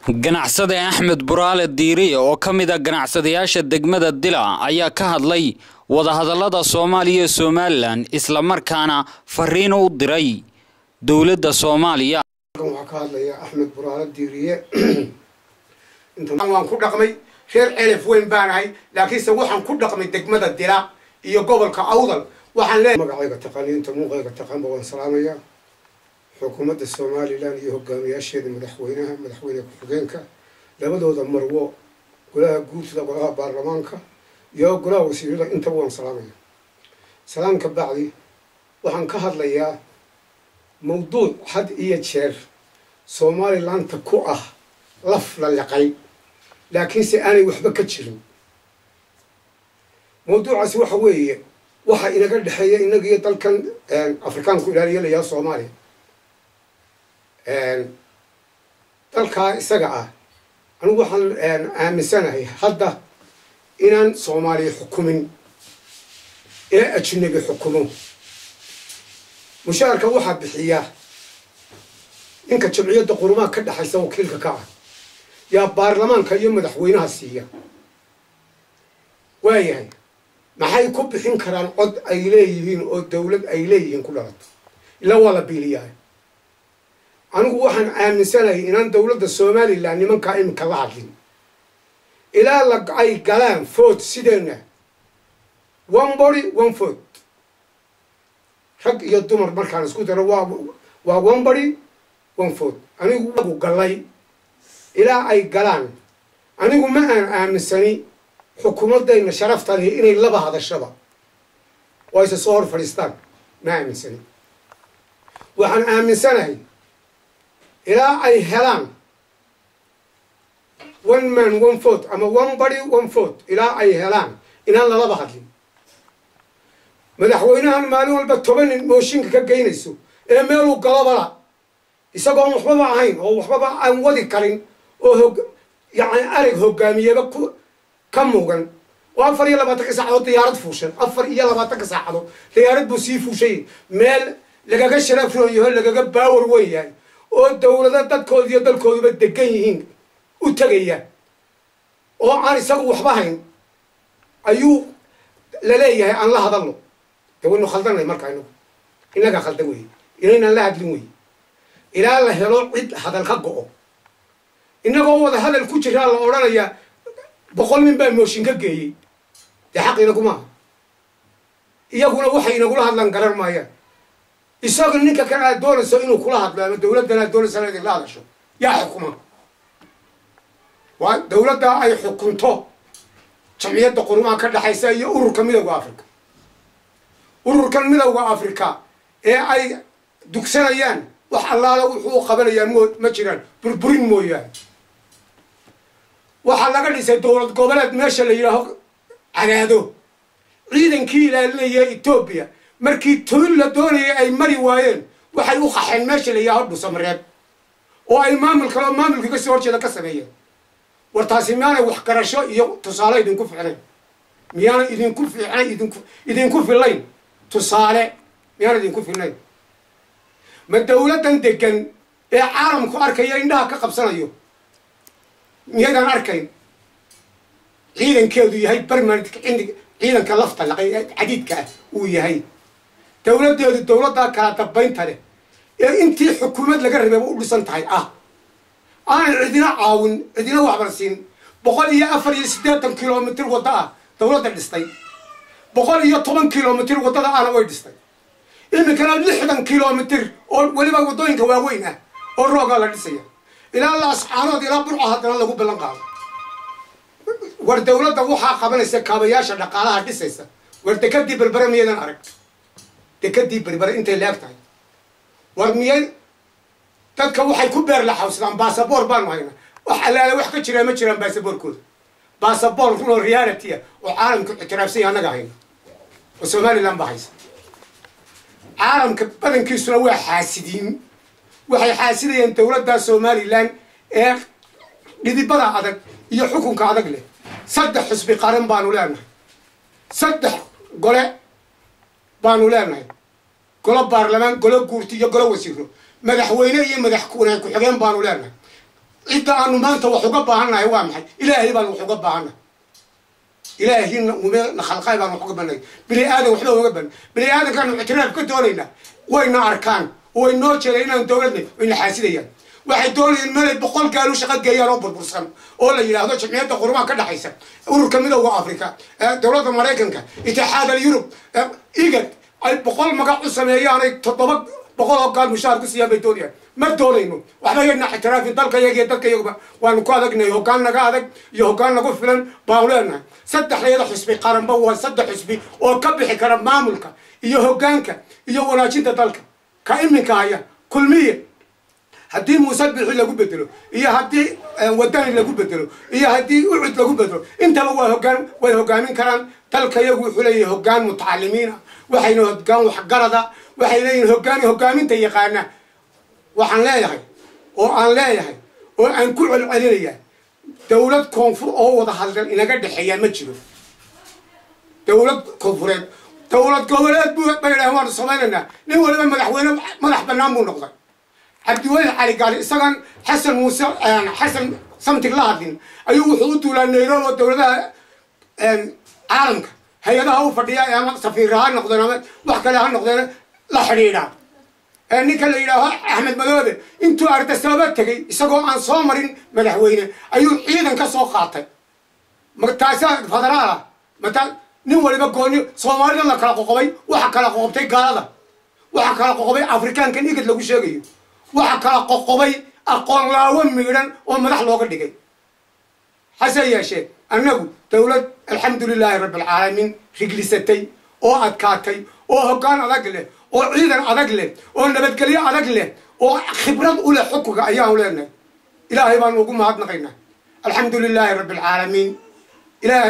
ganacsade Axmed Buraale Diiri oo kamid ah ganacsadayaasha degmada Dila ayaa ka hadlay wadahadalada Soomaaliya iyo Somaliland isla markaana fariin u diray dawladda Soomaaliya. waxaan ka hadlayaa Axmed Buraale Diiri inta waan ku dhaqmay reer elef weyn baanahay laakiin se waxaan ku dhaqmay degmada Dila iyo gobolka Awdal waxaan leeyahay magacayga taqaaniinta muuqayga taqaan baan salaamaya xukuumadda Somaliland iyo hogaamiyaasheeda madaxweyne ku-xigeenka labadooda marwo golaha guurtida golaha baarlamaanka iyo golaha wasiirada inta waan salaamaya salaamka bacdi waxaan ka hadlayaa mawduuc had iyo jeer Somaliland ku ah laf la laqay laakiin si aanay waxba ka jirin mawduucaasi waxa weeye waxa inaga dhaxeeya inaga iyo dalkan Afrikaanku ilaaliya Soomaaliya dalka isaga ah anigu waxaan aaminsanahay hadda inaan Soomaaliya xukumin ee ajnabi xukumo mushaarka waxa bixiya inka jamciyadda qurumaha ka dhaxaysa wakiilka ka ah yaa baarlamaanka iyo madaxweynaha siiya waayahay maxay ku bixin karaan cod ay leeyihiin oo dawlad ay leeyihiin ku dhalato ila wala biiliyaa anigu waxaan aaminsanahay inaan dawladda Somaliland nimanka imka la hadlin ilaa la ay galaan food sideena one body one food rag iyo dumar markaan isku daro waa one body one food anigu ugu galay ilaa ay galaan anigu ma aan aaminsani xukuumadayna sharaftaada inay laba hadashaba oo ay soo hor fadhiistaan ma aaminsani waxaan aaminsanahay ilaa ay helaan one man one vote ama one body one vote ilaa ay helaan inaan laba hadlin madaxweynahan maalin walba 10 mooshinka ka geynayso ee meel uu galabala isagoo waxba ahayn oo waxba aan wadi karin oo yani arag hogaamiyada ka muugan oo 24 saacadood diyaarad fuushan 24 saacadood diyaarad buu sii fuushay meel lagaga sharafrooyo lagaga baawar weeyay oo dawladda dadkooda iyo dalkooduba degan yihiin u tagaya oo aan isagu waxba hayn ayuu la leeyahay aan la hadalno dawladdu khaldanay markaaynu inaga khaldan weey inayna la hadlin weey ilaa la helo cid hadal ka go'o inagoo wada hadal ku jira la oranaya 100 nin baa mooshin ka geeyay xaqina kuma iyaguna waxay inagula hadlan garar maayaan isaga ninka kan aad doonayso inuu kula hadlo ama dawladana doonayso inay la hadasho yaa xukuma waa dawladda ay xukunto jamciyadda qurumaha ka dhaxaysa iyo ururka midowga Afrika ururkan midowga Afrika ee ay dugsanayaan wax allaala wuxuu qabanayaan ma jiraan burburin mooyaan waxa laga dhisay dawlad goboleed meesha la yiraahdo cagaado ciidankii ilaalinaya Ethiopia markii tool la doonayay ay mari waayeen waxay u qaxeen meesha la yiraahdo Samareeb oo ay maamulka ka soo horjeeda ka sameeyeen wartaasi maana wax qarasho iyo tusaale idinku ficnay miyaan idinku filayn tusaale miyaan idinku filayn ma dawladan degan ee caalamku arkaya indhaha ka qabsanayo miyaan arkayn ciidankeedu yahay barnaamij ciidanka lafta laqay xadiidka uu yahay dawladda kala tabaynta leh ee intii xukuumad laga rabay u dhisan tahay aan cidina caawin cidina wax barsiin 184 kilomitir wada dawladda dhistay 110 kilomitir wadada aan way dhistay imikana 60 kilomitir oo waliba wadooyinka waaweyn oo rooga la dhisay ilaa la asxaanood ilaa burco hadana lagu balan qaado war dawladda waxa qabanaysa kaabayaasha dhaqaalaha dhisaysa war dekadii berbera miyadan arag dekadii berbera intay leegtahay war miyay dadka waxay ku beer la xawsadaan baasaboor baan hayna wax allaale wax ka jira ma jiraan baasaboorkooda baasaboor rulo reality oo caalamku ictiraafsan anaga hayna oo Somaliland bahaysa caalamka badankiisuna waa xaasidiin waxay xaasidayeen dawladda Somaliland ee dhidibada adag iyo xukunka adag leh saddex xisbi qaran baanu leenahay saddex gole baanu leenahay golo baarlamaan golo guurti iyo golo wasiiro madaxweyne iyo madax ku xigeen baanu leenahay إذا أنو ما أنت وحقب عنها هو محي إلهي بان وحقب عنها إلهي نخلقه بان وحقب عنها بني آدم وحده وحقب بني آدم كانوا اعتراف كدولينا وين أركان وين نوتشلينا دولتنا وين حاسدين waxay doonayeen meel boqol gaalo shaqo geeyaan oo burbursan oo la yiraahdo jimciyada qurmaan ka dhaxaysa ururka midowga Afrika dawladda Mareykanka Itixaadka Yurub igad ay boqol magac u sameeyaan 700 gaal mushaar ku siiyay doonayaan ma doonayno waxba yana ixtiraafin dalka iyaga dadka iyaga waan ku adagnay hoggaan naga adag iyo hoggaan nagu filan baawleena saddexdeeda xisbi qaranba waa saddex xisbi oo ka bixi kara maamulka iyo hoggaanka iyo wanaajinta dalka ka iminka haya kulmiye هدي مسبح لجو بدلو إيه هدي وداني لجو بدلو إيه هدي وعد لجو بدلو أنت هو هجان وهجانين كلام تلك يجو حلي هجان متعلمين وحين هجان وحجرة وحين هجانين تيقانا وحن لا يهي وأن لا يهي وأن كل العليا دولة كونفور أو وضع هذا إن قد حياة مجلو دولة كونفورات دولة قولات بين أهوال الصومالنا نقول لما مدح بنامو نقطة عبد الولي علي قال إسقان حسن موسى حسن سمت الله أيوه حوت ولا نيران والدولة عالمك هي ده هو فرديا يا سفيرها نقدنا وحكى لها نقدنا لا حريرة نيك اللي يراها أحمد ملوذ أنتوا أرد السبب تجي إسقان عن صامرين ملحوينه أيوه إذا كسو خاطئ متاسع فضرارة متى نقول بقولي صامرين الله كلا قوي وحكى له قوبتي قال هذا وحكى له قوي أفريقيا كان يقدر لو شيء وحكى قوقبي أقول لا وميران ومدح لوقت دقي حسن يا شيخ أنه دولة الحمد لله رب العالمين رجلستي أو أدكاتي أو هكان أدقله أو عيدا أدقله أو نبتكلي أدقله أو خبرات أولى حقوق أيام لنا إلهي بان وقوم هاتنا الحمد لله رب العالمين إلهي